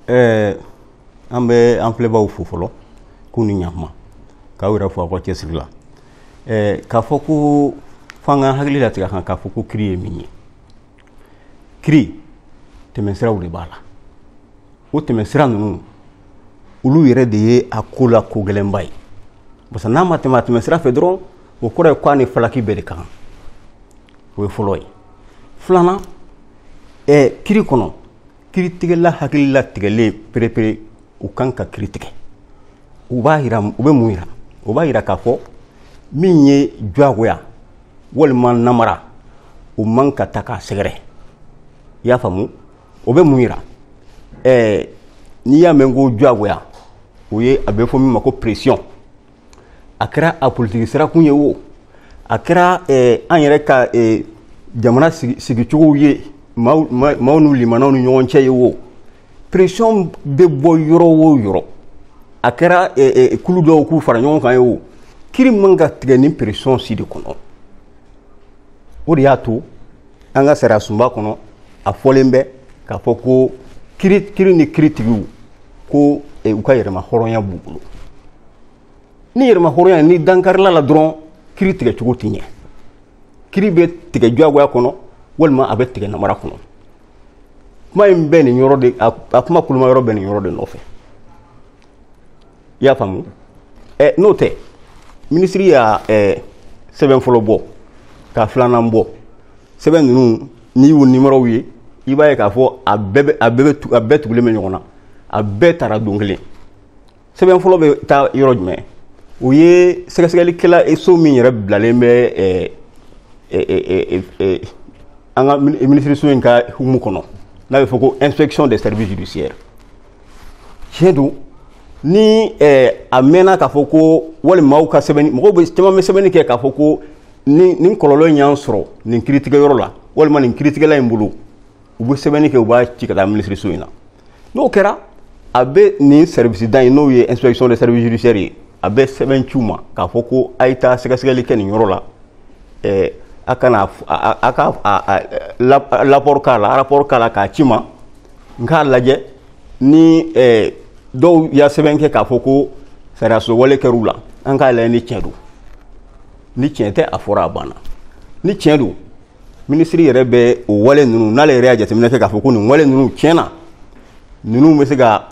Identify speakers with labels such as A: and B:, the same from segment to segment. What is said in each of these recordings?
A: an bɛ an filɛbaaw fo fɔlɔ k'u ni ɲakuma k'aw yɛrɛ fo aw ka cɛsiri la k'a fɔ ko f'an ka hakili latigɛ a kan k'a fɔ ko kiri ye min ye kiri tɛmɛsiraw de b'a la o tɛmɛsira ninnu olu yɛrɛ de ye a ko la ko gɛlɛnba ye parce que n'a ma tɛmɛ a tɛmɛsira fɛ dɔrɔn o kɔrɔ ye k'a ni falaki bɛɛ de kan o ye fɔlɔ ye filanan kiri kɔnɔ kiritigɛla hakili latigɛlen perepere u kan ka kiri tigɛ u b'a yira u bɛ mun yira o b'a yira k'a fɔ min ye diyagoya walima namara o man ka ta k'a sɛgɛrɛ i y'a faamu o bɛ mun yira n'i y'a mɛn ko diyagoya o ye a bɛ fɔ min ma ko pression a kɛra a politiki sirakun ye o a kɛra an yɛrɛ ka jamana sigicogow ye maaw n'u limanaw ni ɲɔgɔn cɛ ye o pression bɛ bɔ yɔrɔ o yɔrɔ a kɛra kulu dɔw k'u fara ɲɔgɔn kan ye o kiri man ka tigɛ ni pression si de kɔnɔ o de y'a to an ka sariya sunba kɔnɔ a fɔlen bɛ k'a fɔ ko kiri ni kiritigiw ko u ka yɛrɛma hɔrɔnya b'u bolo ni yɛrɛma hɔrɔnya ni dankarila la dɔrɔn kiri tigɛ cogo tɛ ɲɛ kiri bɛ tigɛ diyagoya kɔnɔ walima a bɛ tigɛ namara kɔnɔ kuma in bɛ nin yɔrɔ de a kuma kuluma yɔrɔ bɛ nin yɔrɔ de nɔfɛ i y'a faamu n'o tɛ minisiri y'a sɛbɛn fɔlɔ bɔ ka filanan bɔ sɛbɛn ninnu n'i y'u nimɔrɔw ye i b'a ye k'a fɔ a bɛɛ tugulen bɛ ɲɔgɔn na a bɛɛ taara don kelen sɛbɛn fɔlɔ bɛ taa yɔrɔ jumɛn o ye sɛgɛsɛgɛlikɛla so min yɛrɛ bilalen bɛ an ka minisiriso in ka hukumu kɔnɔ n'a bɛ fɔ ko inspection des services judiciaires tiɲɛ don ni a mɛnna k'a fɔ ko walima maaw ka sɛbɛnni mɔgɔw bɛ caman bɛ sɛbɛnni kɛ k'a fɔ ko nin kɔlɔlɔ in y'an sɔrɔ nin kiritigɛyɔrɔ la walima nin kiritigɛla in bolo u bɛ sɛbɛnni kɛ u b'a ci ka taa minisiriso in na n'o kɛra a bɛ nin service dan ye n'o ye inspection des services judiciaires ye a bɛ sɛbɛn ciw ma k'a fɔ ko a ye taa sɛgɛsɛgɛli kɛ nin yɔrɔ la a kana a ka rapport k'a la k'a ci ma n k'a lajɛ ni dɔw y'a sɛbɛn kɛ k'a fɔ ko sariya sɔsɔwale kɛr'u la an k'a lajɛ ni tiɲɛ don ni tiɲɛ tɛ a fɔra a banna ni tiɲɛ don minisiri yɛrɛ bɛ o wale ninnu n'ale yɛrɛ y'a jateminɛ kɛ k'a fɔ ko nin wale ninnu tiɲɛna ninnu bɛ se ka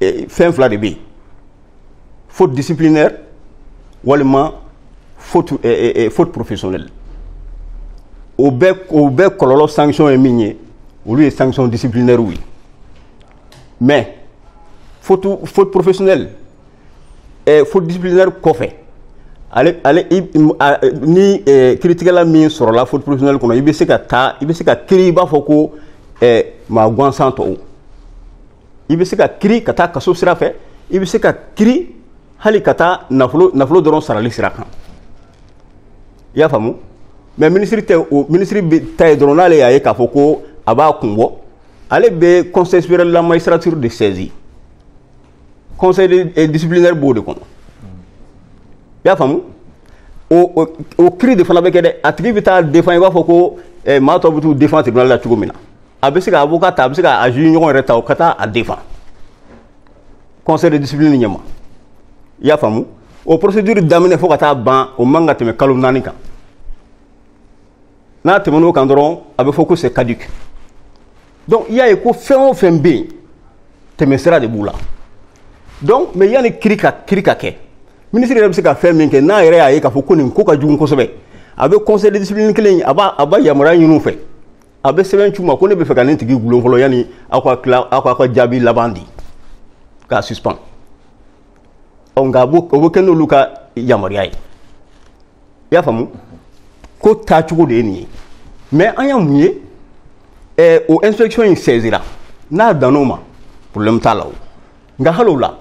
A: fɛn fila de bɛ yen faute disciplinaire walima faute professionnelle o bɛɛ kɔlɔlɔ sanction ye min ye olu ye sanction disciplinaire ye mais faute professionnelle faute disciplinaire kɔfɛ ni kiritigɛla min sɔrɔla faute professionnelle kɔnɔ i bɛ se ka kiri i b'a fɔ ko maa gansan tɔw i bɛ se ka kiri ka taa kaso sira fɛ i bɛ se ka kiri hali ka taa nafolo dɔrɔn sarali sira kan i y'a faamu mais minisiri bɛ ta ye dɔrɔn n'ale y'a ye k'a fɔ ko a b'a kun bɔ ale bɛ conseil supérieur de la magistrature de saisir conseil disciplinaire b'o de kɔnɔ i y'a faamu o kiri de fana bɛ kɛ dɛ a tigi bɛ taa défend i b'a fɔ ko maa tɔw bɛ t'u défend tribunal la cogo min na a bɛ se ka avocat ta a bɛ se ka juge ɲɔgɔn yɛrɛ ta o ka taa a défend conseil de discipline ɲɛma i y'a faamu o procédure daminɛ fo ka taa ban o man ka tɛmɛ kalo 4 kan n'a tɛmɛn'o kan dɔrɔn a bɛ fɔ ko c'est caduc donc i y'a ye ko fɛn o fɛn bɛ yen tɛmɛsira de b'u la donc mais yanni kiri ka kɛ minisiri yɛrɛ bɛ se ka fɛn min kɛ n'a yɛrɛ y'a ye k'a fɔ ko nin ko ka jugu kosɛbɛ a bɛ conseil de discipline kelen a b'a yamaruya ɲini u fɛ a bɛ sɛbɛn c'u ma ko ne bɛ fɛ ka nin tigi gulon fɔlɔ yanni aw ka jaabi laban di k'a suspend nka o bɛ kɛ n'olu ka yamaruya ye i y'a faamu ko taacogo de ye nin ye mais an y'a mun ye o inspection in saisira n'a dann'o ma problème t'a la o nka hali o la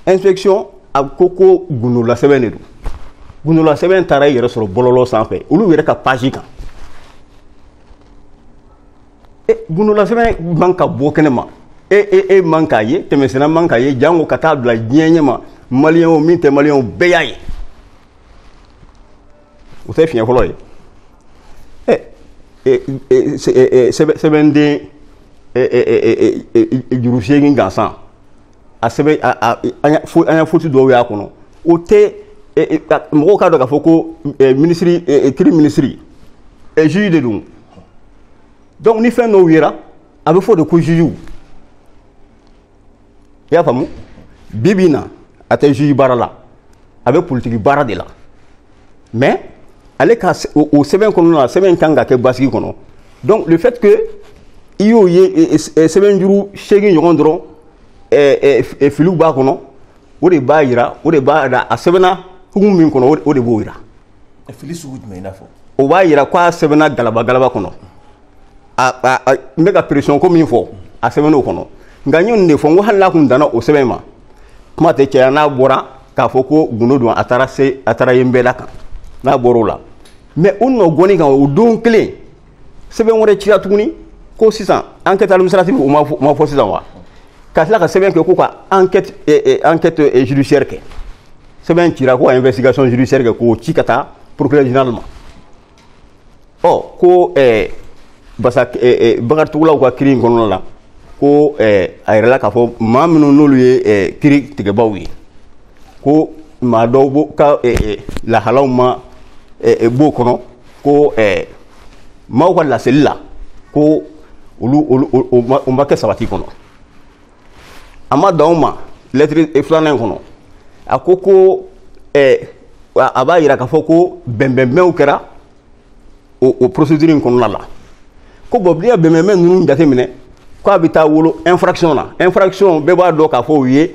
A: inspection a ko gundola sɛbɛn de don gundola sɛbɛn taara i yɛrɛ sɔrɔ bɔlɔlɔ sanfɛ olu yɛrɛ ka page kan gundola sɛbɛn man ka bɔ kɛnɛ ma e man k'a ye tɛmɛsenna man k'a ye jango ka taa bila diɲɛ ɲɛma maliyɛn o min tɛ maliyɛn o bɛɛ y'a ye o tɛ fiɲɛ fɔlɔ ye sɛbɛnden juru seegin gansan a sɛbɛn an ya faute dɔw y'a kɔnɔ o tɛ mɔgɔw k'a dɔn k'a fɔ ko ministre kiri ministre juge de don donc ni fɛn dɔw yera a bɛ fɔ de ko juge i y'a faamu bi bi in na a tɛ juge baara la a bɛ politique baara de la mais ale ka o sɛbɛn kɔnɔna la sɛbɛn kan ka kɛ basigi kɔnɔ donc le fait que i y'o ye sɛbɛn juru seegin ɲɔgɔn dɔrɔn filiw b'a kɔnɔ o de b'a yira o de b'a yira a sɛbɛnna hukumu min kɔnɔ o de b'o yira
B: fili sugu jumɛn i n'a fɔ
A: o b'a yira k'a sɛbɛnna galaba galaba kɔnɔ n bɛ ka pression ko min fɔ a sɛbɛnn'o kɔnɔ nka n ye nin de fɔ n ko hali n'a kun danna o sɛbɛn ma kuma tɛ caya n'a bɔra k'a fɔ ko gundo don a taara yen bɛɛ la kan n'a bɔra o la mais o nɔ gɔni kan o don kelen sɛbɛn wɛrɛ cira tuguni ko sisan enquête administrative o ma fɔ sisan wa ka tila ka sɛbɛn kɛ ko ka enquête judiciaire kɛ sɛbɛn cira ko ka investigation judiciaire kɛ k'o ci ka taa procureur général ma ko Bakari Tugulaw ka kiiri in kɔnɔna la ko a yɛrɛla k'a fɔ maa minnu n'olu ye kiiri tigɛbaaw ye ko maa dɔw ka lahalaw ma b'o kɔnɔ ko maaw ka laseli la ko o ma kɛ sabati kɔnɔ a ma dan o ma lettre filanan in kɔnɔ a ko a b'a yira k'a fɔ ko bɛnbɛnbɛnw kɛra o procédure in kɔnɔna la ko bɔn n'i ye bɛnbɛnbɛn ninnu jateminɛ k'a bɛ taa wolo infraction na infraction bɛɛ b'a dɔn k'a fɔ o ye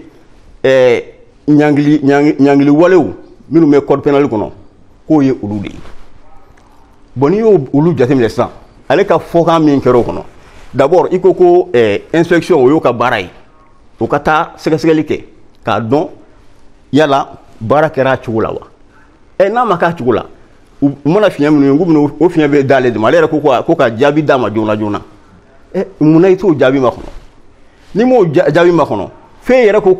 A: ɲangili walew minnu bɛ code pénal kɔnɔ k'o ye olu de ye bon n'i y'o olu jateminɛ sisan ale ka fɔkan min kɛra o kɔnɔ d'abord i ko ko inspection o y'o ka baara ye o ka taa sɛgɛsɛgɛli kɛ k'a dɔn yala baara kɛra a cogo la wa n'a ma k'a cogo la u mana fiɲɛ minnu ye k'u bɛna o fiɲɛ bɛ d'ale de ma ale yɛrɛ ko ka jaabi d'a ma joona joona munna i t'o jaabi ma kɔnɔ ni m'o jaabi ma kɔnɔ f'e yɛrɛ ko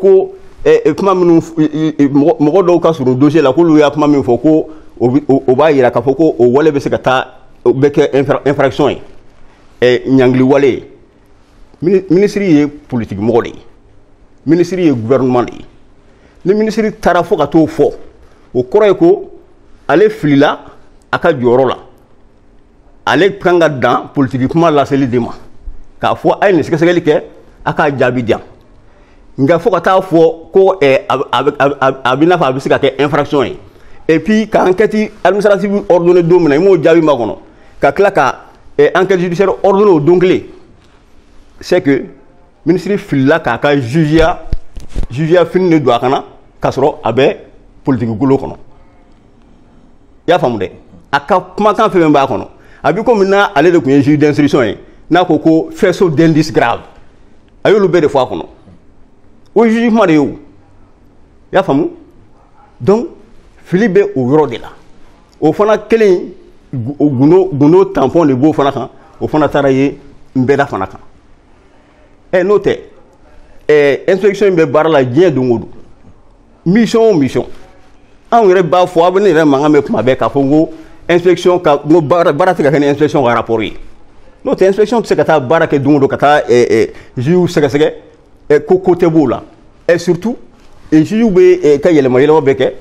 A: kuma minnu mɔgɔ dɔw ka surun dossier la k'olu y'a kuma min fɔ ko o b'a yira k'a fɔ ko o wale bɛ se ka taa bɛ kɛ infraction ye ɲangili wale ye ministre ye politique mɔgɔ de ye ministre ye gouvernement de ye ni ministre taara fo ka t'o fɔ o kɔrɔ ye ko ale filila a ka jɔyɔrɔ la ale kan ka dan politique kuma laseli de ma k'a fɔ a ye nin sɛgɛsɛgɛli kɛ a k'a jaabi di yan nka fo ka taa fɔ ko a bɛ n'a fɔ a bɛ se ka kɛ infraction ye et puis ka enquête administrative ordonné don min na i m'o jaabi ma kɔnɔ ka tila ka enquête judiciaire ordonné o don kelen c'est que ministre filila k'a ka jugeya fini de don a kana k'a sɔrɔ a bɛ politique golo kɔnɔ i y'a faamu dɛ a ka kumakan fɛn fɛn b'a kɔnɔ a bɛ komi n'a ale de tun ye juge d'instruction ye n'a ko faisceau d'indice grave a y'olu bɛɛ de fɔ a kɔnɔ o jugement de ye o i y'a faamu donc fili bɛ o yɔrɔ de la o fana kelen gundo tampon de b'o fana kan o fana taara ye nbɛda fana kan n'o tɛ inspection in bɛ baara la diɲɛ don o don mission o mission anw yɛrɛ b'a fɔ a bɛ ne yɛrɛ mankan bɛ kuma bɛɛ k'a fɔ ko inspection ka n ko baara tɛ ka kɛ ni inspection ka rapport ye n'o tɛ inspection tɛ se ka taa baara kɛ don o don ka taa juge sɛgɛsɛgɛ ko tɛ b'o la et surtout juge bɛ ka yɛlɛma yɛlɛma bɛ kɛ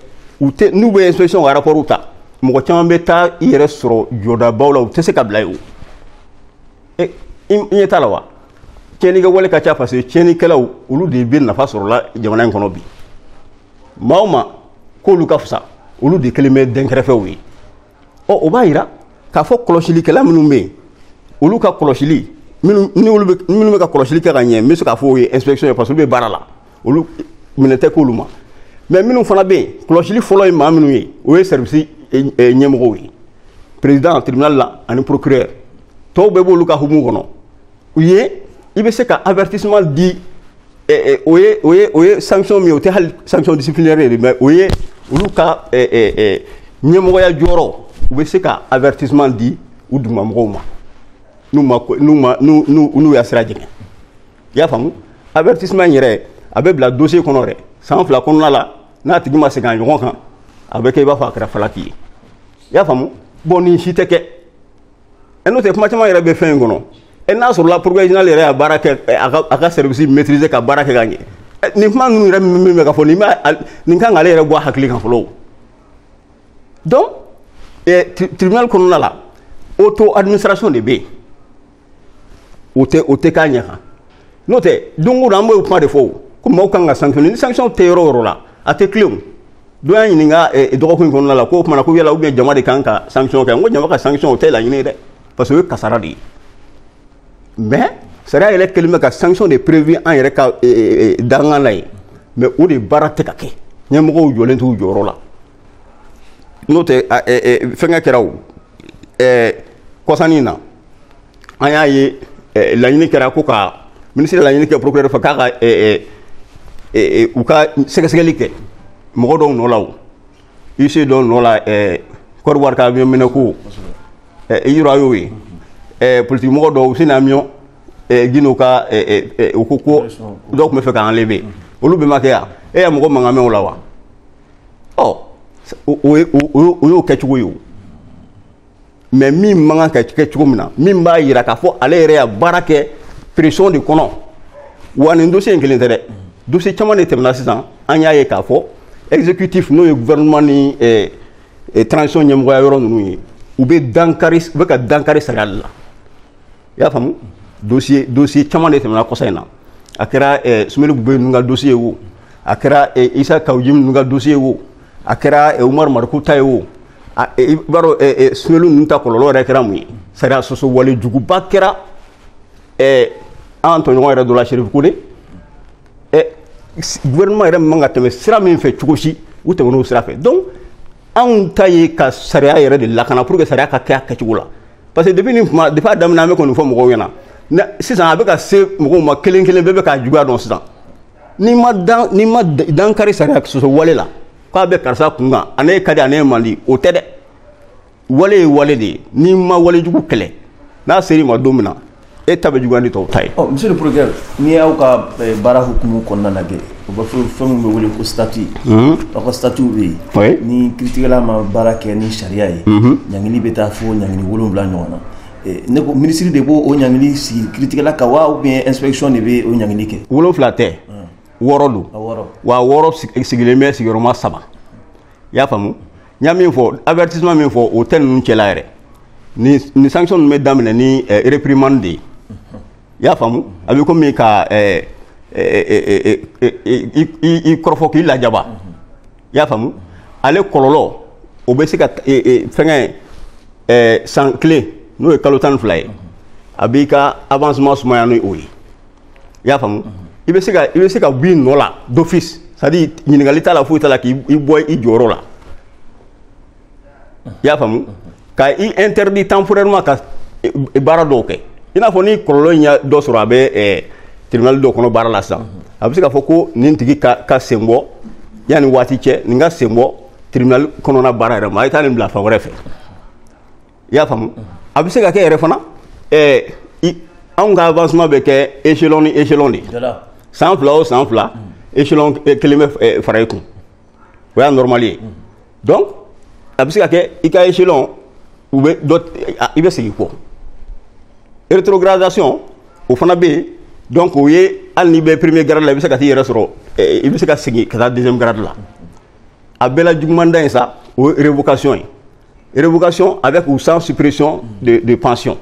A: n'u bɛ inspection ka rapport ta mɔgɔ caman bɛ taa i yɛrɛ sɔrɔ jɔdabaw la u tɛ se ka bila yen o i ɲɛ t'a la wa tiɲɛnikɛ wale ka ca parce que tiɲɛnikɛlaw olu de bɛ nafa sɔrɔla jamana in kɔnɔ bi maa o maa k'olu ka fisa olu de kelen bɛ dɛnkɛrɛfɛw ye o b'a yira k'a fɔ kɔlɔsilikɛla minnu bɛ yen olu ka kɔlɔsili minnu bɛ ka kɔlɔsili kɛ ka ɲɛ n bɛ se k'a fɔ o ye inspection ye parce que olu bɛ baara la olu minɛ tɛ k'olu ma mais minnu fana bɛ yen kɔlɔsili fɔlɔ ye maa minnu ye o ye service ɲɛmɔgɔw ye président tribunal la ani procureur tɔw bɛɛ b'olu ka hukumu kɔnɔ u ye i bɛ se ka avertissement di o ye sanction min ye o tɛ hali sanction disciplinaire ye mais o ye olu ka ɲɛmɔgɔya jɔyɔrɔ u bɛ se ka avertissement di u dugumamɔgɔw ma n'u y'a sira jɛngɛ i y'a faamu avertissement yɛrɛ a bɛ bila dossier kɔnɔ dɛ san 2 kɔnɔna la n'a tigi ma segin a ɲɔgɔn kan a bɛ kɛ i b'a fɔ a kɛra falaki ye i y'a faamu bon nin si tɛ kɛ n'o tɛ kuma caman yɛrɛ bɛ fɛn in kɔnɔ et n'a sur la pourquoi il a baraka à ka service maîtriser ka baraka gagner ni kuma nous même ka fo ni kan aller re bo hakli kan folo donc tribunal kono la auto administration de B o te kanya note dungu na mo kuma de fo kuma kan ga sanction terror la ate clean do yan ni nga do ko kono la ko kuma na ko yala ou bien jama de kan ka sanction ka ngo jama ka sanction hotel la ni de parce que kasara di mais sera ele kelime ka sanction de prévu en yere ka danga lay mais o de barate ka ke nyamgo jolen tu joro la note fenga keraw kosanina aya ye la yini kera ko ka ministre la yini ke procureur fa ka u ka segesegeli ke mo do no law ici do no la kor war ka mi menako yiro yowi politique mo do sinamion gino ka okoko donc me fait ka enlever olu be makaya mo mangame o lawa o kechugo yo mais min manga kechugo mina min ba yira ka fo ale yere ya barake pression de kono wani dossier ngelen tede dossier chama ne temna sisan anya ye ka fo exécutif no gouvernement ni transition nyamgo ya yoro nunu ou be dankaris be ka dankari sagal la ya famu dossier chama ne temna ko sayna akira sumelu be nungal dossier wo akira isa kawjim nungal dossier wo akira Umar Marku tayo baro sumelu nunta kololo rekra mu sara soso wali jugu bakira Antonio era do la Chérif Koulé gouvernement era manga teme sira min fe chugoshi ou te wono sira fe donc an taye ka sariya yere de lakana pour que sariya ka ka chugula parce que depuis damna me ko no fo mo yana sisan abe ka se mo ma kelen bebe ka juga don sisan ni ma dan kari sariya so wale la ko be karsa kunga ane kadi ane mali o tede wale de ni ma wale jugu kele na seri ma domina e tabe jugandi to tay
B: monsieur le procureur ni aw ka bara hukumu konna nage o ba fo mo wele ko statut ko statut bi ni critique la ma bara ke ni sharia yi nyangini beta fo nyangini wolonvla nyona ne ko ministre de bo o nyangini si critique la ka wa ou bien inspection de be o nyangini ke
A: wolonvla te worodu wa woro sigileme sigiroma saba ya famu nyami fo avertissement min fo hotel nun cela ere ni sanction me damne ni réprimande ya famu abi ko mi ka i korfo ki la jaba ya famu ale kololo o be se ka fenga sans clé no e kalotan fly abi ka avancement suma no oyi ya famu ibe se ka win no la d'office ça dit ñingalita la fuita la ki i boy i joro la ya famu ka i interdit temporairement ka bara doke ina fo ni kololo nya do soro abe tribunal do kono bara la sa abi se ka foko nin tigi ka sembo yani wati che ninga sembo tribunal kono na bara re ma ita ni bla fa refe ya famu abi se ka ke refana an ga avancement be ke échelon ni sans fla échelon kelime farayku wa normalie donc abisika ke ika échelon ou be dot ibe sigi ko rétrogradation o fana be donc o ye al ni be premier grade la bisaka ti resoro ibisaka sigi ka deuxième grade la abela jugmanda ça ou révocation avec ou sans suppression de pension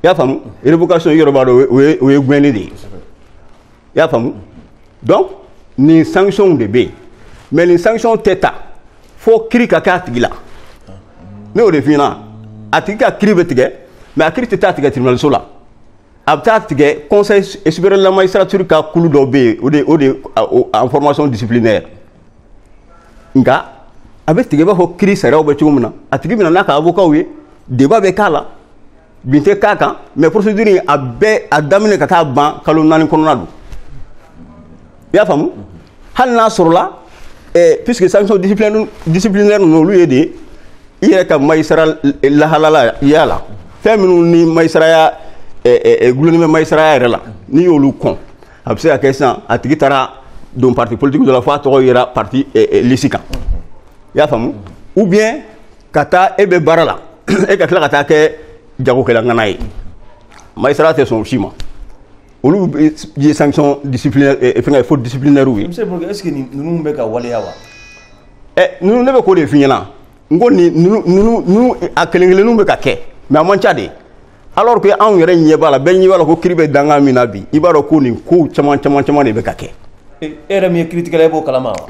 A: ya famu révocation yoroba do o gweni de ya famu donc ni sanction de B mais les sanctions teta faut cri kaka tigila ne o de fina atika cri betige mais akri teta tiga tribunal sola abta tige conseil supérieur de la magistrature ka kulu do B o de en formation disciplinaire nga abe tige ba ho cri sera o be chumuna atigi bina naka avocat wi débat be kala binte kaka mais procédure abe adamine kata ban kalo nani kono du ya famu hal na sorla puisque sanction disciplinaire no lu yede yere ka maïsara la halala yala feminu ni maïsara ya gouvernement maïsara ya la ni yolu kon abse a question atigi tara don parti politique de la foi to yera parti lisika ya famu ou bien kata ebe barala e ka kla kata ke jago kala nganayi magistrat tɛ sɔn si ma olu ye sanction disciplinaire fɛngɛ faute disciplinaire ye.
B: monsieur Brogue est ce que ninnu bɛ ka waleya wa.
A: ninnu ne bɛ k'o de f'i ɲɛna n ko ninnu a kelen-kelenninw bɛ ka kɛ mais a man ca de alors que anw yɛrɛ ɲɛ b'a la bɛɛ ɲɛ b'a la ko kiiri bɛ dangan min na bi i b'a dɔn ko nin kow caman de bɛ ka kɛ.
B: e yɛrɛ min ye kiiritigɛla ye i b'o kalama wa.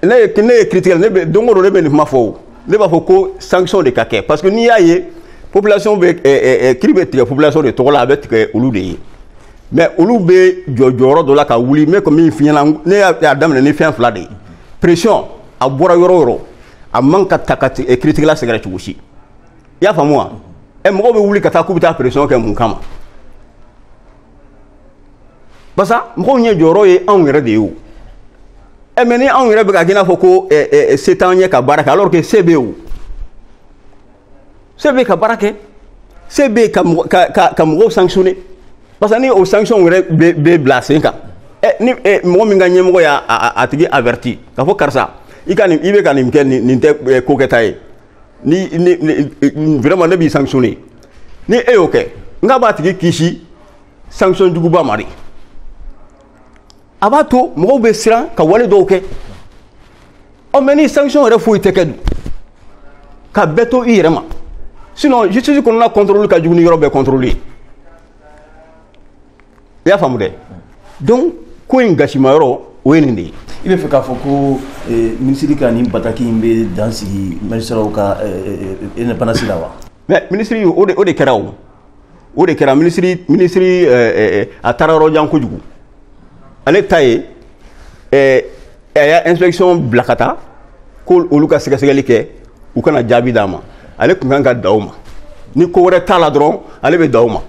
A: ne ye kiiritigɛla ne bɛ don o don ne bɛ nin kuma fɔ o ne b'a fɔ ko sanction de ka kɛ parce que n'i y'a ye population bɛ kiiri bɛ tigɛ population de tɔgɔ la a bɛ tigɛ olu de ye mais olu bɛ jɔyɔrɔ dɔ la ka wuli n bɛ comme min f'i ɲɛna ne y'a daminɛ ni fɛn fila de ye pression a bɔra yɔrɔ o yɔrɔ a man ka ta ka kiiritigɛla sɛgɛrɛ cogo si i y'a faamu wa mɔgɔw bɛ wuli ka taa k'u bɛ taa pression kɛ mun kama parce que mɔgɔw ɲɛ jɔyɔrɔ ye anw yɛrɛ de ye o mais ni anw yɛrɛ bɛ ka kɛ i n'a fɔ ko se t'an ɲɛ ka baara kɛ alors que se bɛ o se bɛ ka baara kɛ se bɛ ka mɔgɔw sanctionner parce que ni o sanction yɛrɛ bɛ bila sen kan ni mɔgɔ min ka ɲɛmɔgɔ y'a tigi averti k'a fɔ karisa i bɛ ka nin kɛ nin tɛ ko kɛta ye ni vraiment ne b'i sanctionner ni e y'o kɛ n k'a b'a tigi kisi sanction juguba ma de a b'a to mɔgɔw bɛ siran ka wale dɔw kɛ mais ni sanction yɛrɛ foyi tɛ kɛ dun ka bɛɛ to i yɛrɛ ma sinon justice kɔnɔna contrôle ka jugu ni yɔrɔ bɛɛ contrôler i y'a faamu dɛ donc ko in gasimayɔrɔ o ye nin de ye.
B: i bɛ fɛ k'a fɔ ko minisiri ka nin bataki in bɛ dan sigi magistrats ka indépendance la wa. mais
A: minisiri o de kɛra o de kɛra minisiri a taara yɔrɔ jan kojugu ale ta ye a y'a inspection bila ka taa ko olu ka sɛgɛsɛgɛli kɛ u kana jaabi d'a ma ale tun kan ka da o ma ni ko wɛrɛ t'a la dɔrɔn ale bɛ da o ma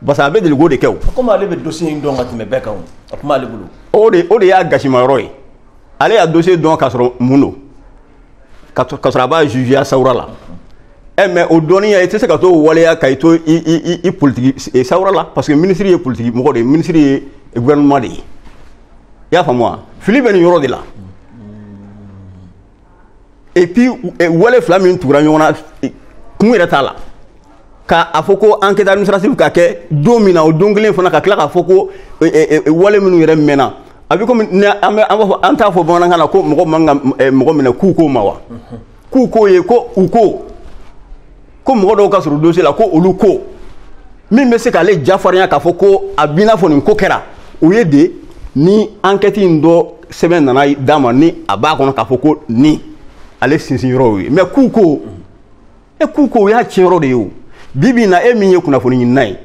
A: parce que a bɛ deli k'o de kɛ o.
B: komi ale bɛ dossier in dɔn ka tɛmɛ bɛɛ kan a kuma ale bolo.
A: o de y'a gasimayɔrɔ ye ale y'a dossier dɔn k'a sɔrɔ mun don k'a sɔrɔ a b'a juger a sawura la mais o dɔnniya i tɛ se ka t'o waleya ka i to i politique sawura la parce que ministre ye politique mɔgɔ de ye ministre ye gouvernement de ye i y'a faamu wa fili bɛ nin yɔrɔ de la et puis wale fila min tugura ɲɔgɔn na kun yɛrɛ t'a la k'a fɔ ko enquête administrative ka kɛ don min na o don kelen fana ka tila k'a fɔ ko wale minnu yɛrɛ mɛnna a bɛ komi an b'a fɔ an t'a fɔ bamanankan na ko mɔgɔ man ka mɔgɔ minɛ k'u ko ma wa k'u ko ye ko u ko mɔgɔ dɔw ka sɔrɔ dossier la ko olu ko min bɛ se k'ale jafarinya k'a fɔ ko a b'i n'a fɔ nin ko kɛra o ye de ni enquête in dɔ sɛbɛn nana d'a ma ni a b'a kɔnɔ k'a fɔ ko ni ale sinsin yɔrɔ ye mais k'u ko o y'a tiɲɛ yɔrɔ de ye o bi bi in na e min ye kunnafoni ɲinina ye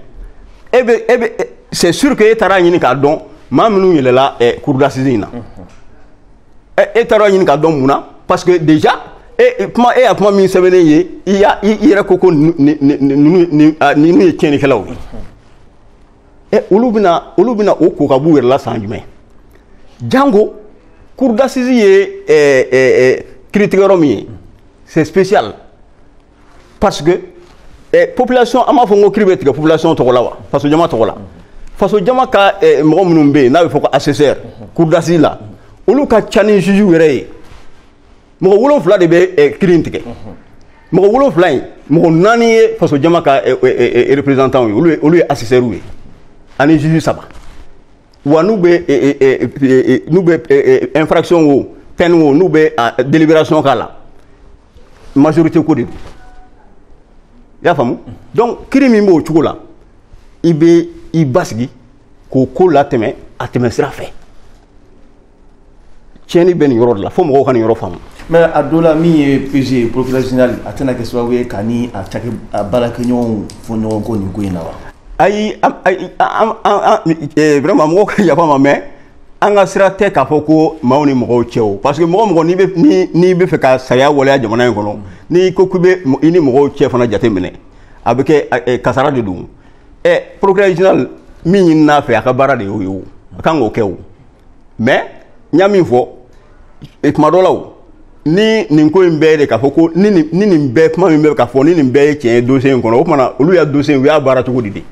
A: e bɛ c'est sûr que e taara ɲini k'a dɔn maa minnu yɛlɛla cour d'assises in na e taara ɲini k'a dɔn mun na parce que déjà e y'a kuma min sɛbɛnnen ye i yɛrɛ ko ninnu ye tiɲɛnikɛlaw ye olu bɛna o ko ka b'u yɛrɛ la san jumɛn jango cour d'assises ye kiiritigɛyɔrɔ min ye c'est spécial parce que population an b'a fɔ ko kiiri bɛ tigɛ population tɔgɔ la wa faso jama tɔgɔ la faso jama ka mɔgɔ minnu bɛ yen n'a bɛ fɔ ko assesseur cour d'assises la olu ka ca ni juge yɛrɛ ye mɔgɔ 7 de bɛ kiiri in tigɛ mɔgɔ 7 in mɔgɔ 4 ye faso jama ka représentant ye olu ye assesseur ye ani juge 3 wa n'u bɛ infraction o peine o n'u bɛ délibération k'a la majorité ko de don i y'a faamu donc kiiri min b'o cogo la i bɛ i basigi k'o ko latɛmɛ a tɛmɛ sira fɛ tiɲɛni bɛ nin yɔrɔ de la fo mɔgɔw ka nin yɔrɔ faamu.
B: mais a dɔ la min ye PG procureur général a tɛna kɛ sababu ye ka ni a baarakɛɲɔgɔnw fɔ ɲɔgɔn kɔ nin ko in na wa.
A: ayi vraiment mɔgɔw ka yafa ma mais an ka sira tɛ k'a fɔ ko maaw ni mɔgɔw cɛ o parce que mɔgɔ n'i bɛ fɛ ka sariya waleya jamana in kɔnɔ n'i ko k'i bɛ i ni mɔgɔw cɛ fana jate minɛ a bɛ kɛ kasara de don procureur général min ɲinina fɛ a ka baara de y'o ye o a kan k'o kɛ o mais n y'a min fɔ tuma dɔ la o ni nin ko in bɛɛ de k'a fɔ ko ni nin bɛɛ kuma min bɛ k'a fɔ ni nin bɛɛ ye tiɲɛ ye dossier in kɔnɔ o tumana olu y'a dossier in u y'a baara cogo di de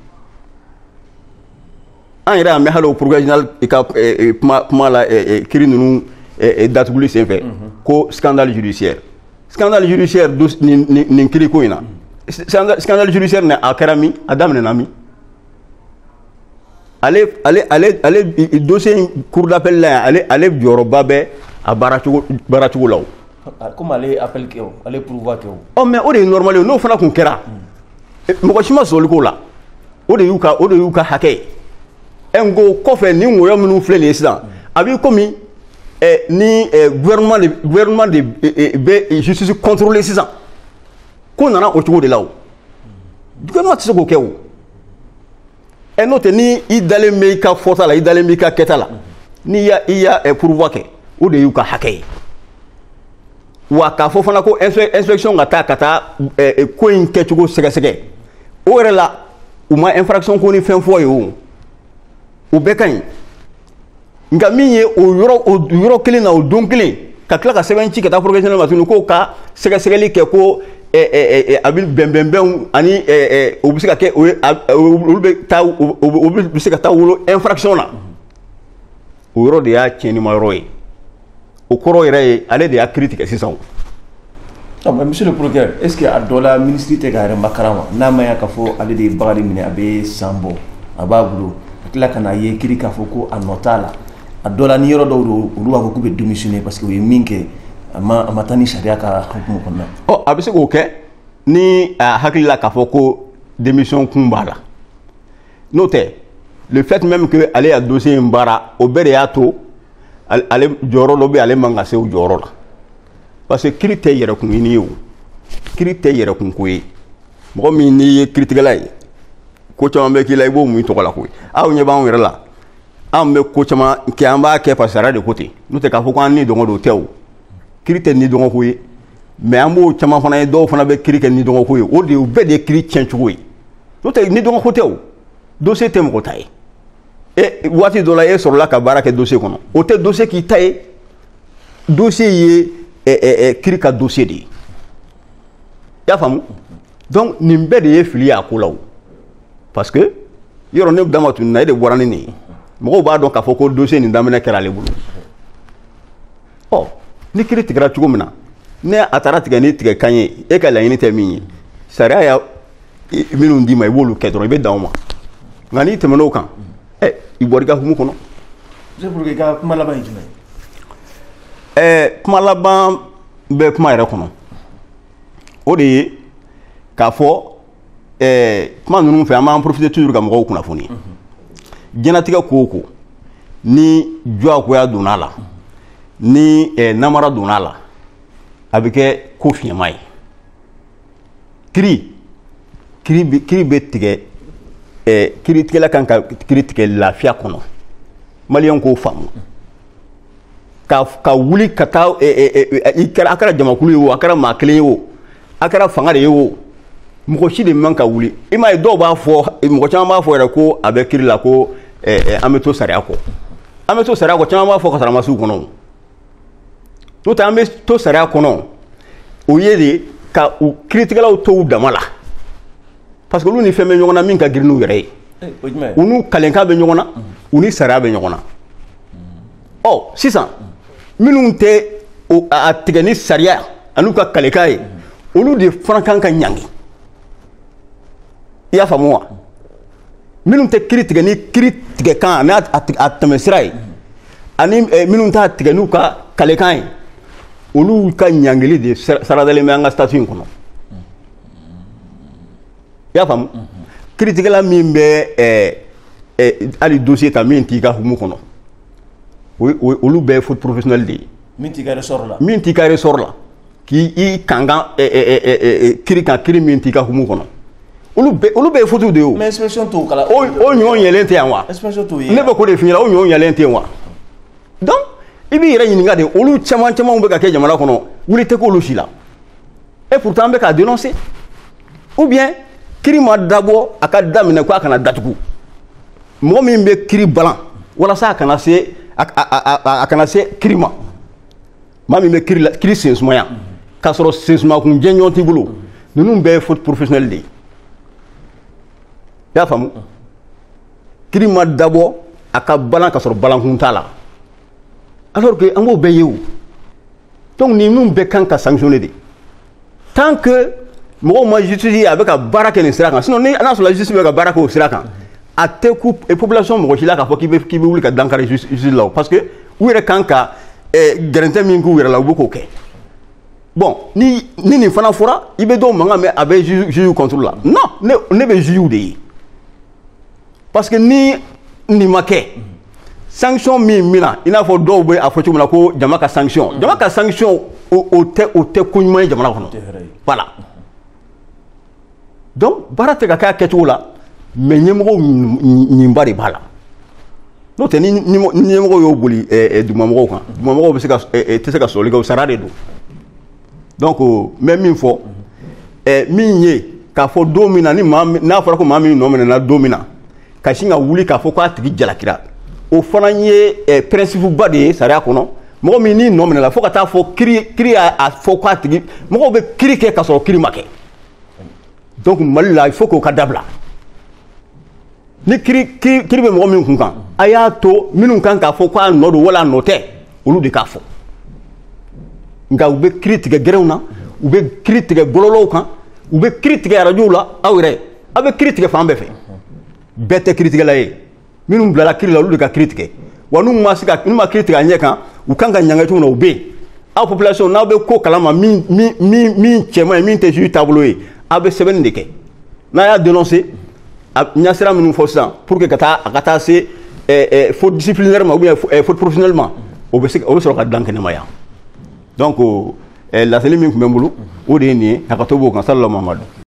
A: an yɛrɛ an bɛ hali o procureur général ka kuma la kiiri ninnu datuguli senfɛ ko scandale judiciaire nin kiiri ko in na scandale judiciaire nin a kɛra min a daminɛna min dossier cour d'appel là ale jɔyɔrɔba bɛ a baaracogo la o.
B: Comme ale appel kɛ o ale pourvoi kɛ o.
A: Oh mais o de ye normal ye n'o fana kun kɛra mɔgɔ si ma sɔrɔli k'o la o de y'u ka hakɛ ye. Ngo kɔfɛ ni ŋɔyɔ minnu filɛ nin ye sisan a b'i komi ni gouvernement de bɛ justice contrôler sisan ko nana o cogo de la o gouvernement tɛ se k'o kɛ o. N'o tɛ ni i dalen bɛ i ka fɔta la i dalen bɛ i ka kɛta la n'i y'a pourvoi kɛ o de y'u ka hakɛ ye wa k'a fɔ fana ko inspection ka taa ko in kɛcogo sɛgɛsɛgɛ o yɛrɛ la u ma infraction ko ni fɛn fɔ ye o. O bɛɛ ka ɲi nka min ye o yɔrɔ kelen na o don kelen ka tila ka sɛbɛn ci ka taa professionnel ma tuguni k'o ka sɛgɛsɛgɛli kɛ ko a bɛ bɛnbɛnbɛnw ani o bɛ se ka kɛ olu bɛ se ka taa wolo infraction na o yɔrɔ de y'a tiɲɛnima yɔrɔ ye o kɔrɔ yɛrɛ ye ale de y'a kiiri tigɛ sisan.
B: Mais monsieur le procureur, est-ce que a dɔ la ministre tɛ ka yɛrɛ makara wa n'a ma ya k'a fɔ ale de ye Bakary minɛ a bɛ san bɔ a b'a bolo. Tila kana ye kiri k'a fɔ ko a nɔ t'a la a dɔ la ni yɔrɔ dɔw don olu b'a fɔ k'u bɛ démissionner parce que o ye min kɛ a ma taa ni sariya ka hukumu kɔnɔna.
A: A bɛ se k'o kɛ ni a hakili la k'a fɔ ko démission kun b'a la n'o tɛ le fait même que ale y'a dossier in baara o bɛɛ de y'a to ale jɔyɔrɔ dɔ bɛ ale man ka se o jɔyɔrɔ la parce que kiiri tɛ yɛrɛkun ɲini ye o kiiri tɛ yɛrɛkun ko ye mɔgɔ min n'i ye kiiritigɛla ye. Ko caman bɛ k'i la i b'o mun tɔgɔ la koyi aw ɲɛ b'anw yɛrɛ la anw bɛ ko caman kɛ an b'a kɛ parce que sariya de ko ten n'o tɛ k'a fɔ ko an ni dɔngɔ don tɛ o kiiri tɛ ni dɔngɔ ko ye mais an b'o caman fana ye dɔw fana bɛ kiiri kɛ ni dɔngɔ ko ye o bɛɛ de ye kiiri tiɲɛ cogo ye n'o tɛ ni dɔngɔ ko tɛ o dossier tɛ mɔgɔ ta ye waati dɔ la e sɔrɔla ka baara kɛ dossier kɔnɔ o tɛ dossier k'i ta ye dossier ye kiiri ka dossier de ye i y'a faamu donc nin bɛɛ de ye fili y'a ko la o. Parce que yɔrɔ ne dama tun na e de bɔra ni nin ye mɔgɔw b'a dɔn k'a fɔ ko dossier nin daminɛ kɛra ale bolo ni kiiri tigɛra cogo min na ne a taara tigɛ ni tigɛkan ye e ka laɲini tɛ min ye sariya y'a minnu d'i ma i b'olu kɛ dɔrɔn i bɛ dan o ma nka n'i tɛmɛn'o kan i bɔra i ka hukumu kɔnɔ.
B: C'est pour que i ka kuma laban ye
A: jumɛn? Kuma laban bɛ kuma yɛrɛ kɔnɔ o de ye k'a fɔ. Kuma ninnu fɛ an b'an profiter toujours ka mɔgɔw kunnafoni diɲɛlatigɛ ko o ko ni jɔgoya donn'a la ni namara donn'a la a bɛ kɛ ko fiɲɛma ye kiiri bɛ tigɛ kiiritigɛla kan ka kiiri tigɛ lafiya kɔnɔ maliyɛn k'o faamu ka wuli ka taa a kɛra jamakulu ye o a kɛra maa kelen ye o a kɛra fanga de ye o mɔgɔ si de man ka wuli i m'a ye dɔw b'a fɔ mɔgɔ caman b'a fɔ yɛrɛ ko a bɛ kiiri la ko an bɛ to sariya kɔ caman b'a fɔ ka sɔrɔ a ma s'u kɔnɔ n'o tɛ an bɛ to sariya kɔnɔ o ye de ka u kiiritigɛlaw to u dama la parce que olu ni fɛn bɛ ɲɔgɔn na min ka girin n'u yɛrɛ ye u n'u kalenkan bɛ ɲɔgɔn na u ni sariya bɛ ɲɔgɔn na sisan minnu tɛ a tigɛ ni sariya an'u ka kalenkan ye olu de fana kan ka ɲangi i y'a faamu wa minnu tɛ kiiri tigɛ ni kiiri tigɛkan n'a tɛmɛsira ye ani minnu t'a tigɛ n'u ka kalekan ye olu ka ɲangili de saradalen bɛ an ka statut in kɔnɔ i y'a faamu kiiritigɛla min bɛ hali dossier ta min t'i ka hukumu kɔnɔ olu bɛɛ ye faute professionnelle de ye
B: min t'i ka ressort
A: la k'i kankan kiiri kan kiiri min t'i ka hukumu kɔnɔ olu bɛɛ ye faute de ye o.
B: mais inspection t'o kala
A: o ɲɔgɔn yɛlɛn tɛ yan wa
B: inspection t'o ye
A: ne bɛ k'o de f'i ɲɛna o ɲɔgɔn yɛlɛn tɛ yen wa donc i b'i yɛrɛ ɲininka de olu caman bɛ ka kɛ jamana kɔnɔ wuli tɛ k'olu si la et pourtant an bɛ k'a dénoncer ou bien kiiri ma dabɔ a ka daminɛ ko a kana datugu mɔgɔ min bɛ kiiri balan walasa a kana se kiiri ma maa min bɛ kiiri sensumaya k'a sɔrɔ sensumakun jɛɲɔgɔn t'i bolo ninnu bɛɛ ye faute professionnelle de ye i y'a faamu kiiri ma dabɔ a ka balan ka sɔrɔ balankun t'a la alors que an b'o bɛɛ ye o donc ninnu bɛɛ kan ka sanctionner de tant que mɔgɔw ma justice ye a bɛ ka baara kɛ nin sira kan sinon n'a sɔrɔ justice bɛ ka baara kɛ o sira kan a tɛ ku population mɔgɔ si la k'a fɔ k'i bɛ wuli ka dankari justice la parce que u yɛrɛ kan ka gɛrɛntɛ min k'u yɛrɛ la u bɛ k'o kɛ bon ni nin fana fɔra i bɛ dɔw mankan mɛn a bɛ juge contre la non ne bɛ juge de ye parce que ni nin ma kɛ sanction min mina i n'a fɔ dɔw bɛ a fɔ cogo min na ko jama ka sanction o tɛ ko ɲuman ye jamana kɔnɔ voilà donc baara tɛ ka kɛ a kɛcogo la mais ɲɛmɔgɔw ɲinba de b'a la n'o tɛ ni ɲɛmɔgɔ y'o boli dugumamɔgɔw kan dugumamɔgɔw tɛ se ka sɔrɔli kɛ o sara de don donc n bɛ min fɔ min ye k'a fɔ don min na n'a fɔra ko maa min nɔ minɛna don min na ka sin ka wuli k'a fɔ k'a tigi jalakira o fana ye principe ba de ye sariya kɔnɔ mɔgɔ min n'i nɔ minɛla fo ka taa fɔ kiri y'a fɔ k'a tigi mɔgɔw bɛ kiri kɛ ka sɔrɔ kiri ma kɛ donc Mali la il faut k'o ka dabila ni kiri bɛ mɔgɔ min kun kan a y'a to minnu kan k'a fɔ k'a nɔ don wala a nɔ tɛ olu de k'a fɔ nka u bɛ kiri tigɛ gɛrɛnw na u bɛ kiri tigɛ bɔlɔlɔw kan u bɛ kiri tigɛ arajow la aw yɛrɛ a bɛ kiri tigɛ fan bɛɛ fɛ bɛɛ tɛ kiritigɛla ye minnu bilala kiri la olu de ka kiri tigɛ wa n'u ma kiri tigɛ a ɲɛ kan u kan ka ɲange cogo min na u bɛ yen aw population n'aw bɛ ko kalama min cɛman ye min tɛ juge taabolo ye aw bɛ sɛbɛnni de kɛ n'a y'a dénoncer ɲɛsira minnu fɔ sisan pour que a ka taa se faute disciplinaire ma ou bien faute professionnelle ma o bɛ sɔrɔ ka dilan kɛnɛma yan donc laseli min tun bɛ n bolo o de ye nin ye hakɛto b'o kan sallallahu Muhamadu